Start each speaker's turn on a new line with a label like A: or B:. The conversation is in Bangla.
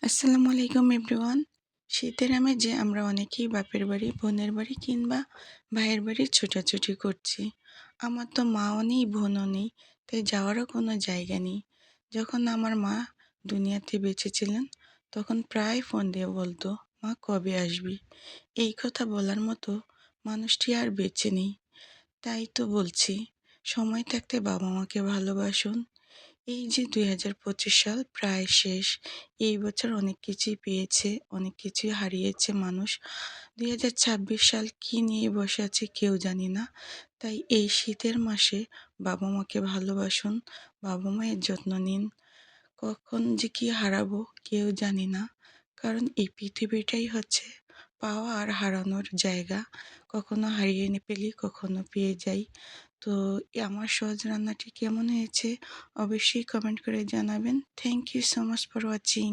A: আসসালামু আলাইকুম এভরিওয়ান। শীতের আমেজে আমরা অনেকেই বাপের বাড়ি, বোনের বাড়ি কিংবা ভাইয়ের বাড়ি ছোটাছুটি করছি। আমার তো মাও নেই, বোনও নেই, তাই যাওয়ারও কোনো জায়গা নেই। যখন আমার মা দুনিয়াতে বেঁচে ছিলেন, তখন প্রায় ফোন দিয়ে বলতো, "মা কবে আসবি?" এই কথা বলার মতো মানুষটি আর বেঁচে নেই। তাই তো বলছি, সময় থাকতে বাবা মাকে ভালোবাসুন। এই যে ২০২৫ সাল প্রায় শেষ। এই বছর অনেক কিছুই পেয়েছে, অনেক কিছুই হারিয়েছে মানুষ। ২০২৬ সাল কী নিয়ে বসে আছে কেউ জানি না। তাই এই শীতের মাসে বাবা মাকে ভালোবাসুন, বাবা মায়ের যত্ন নিন। কখন যে কি হারাবো কেউ জানি না। কারণ এই পৃথিবীটাই হচ্ছে পাওয়া আর হারানোর জায়গা। কখনো হারিয়ে ফেলি, কখনো পেয়ে যাই। তো আমার সহজ রান্নাটি কেমন হয়েছে অবশ্যই কমেন্ট করে জানাবেন। Thank you so much for watching.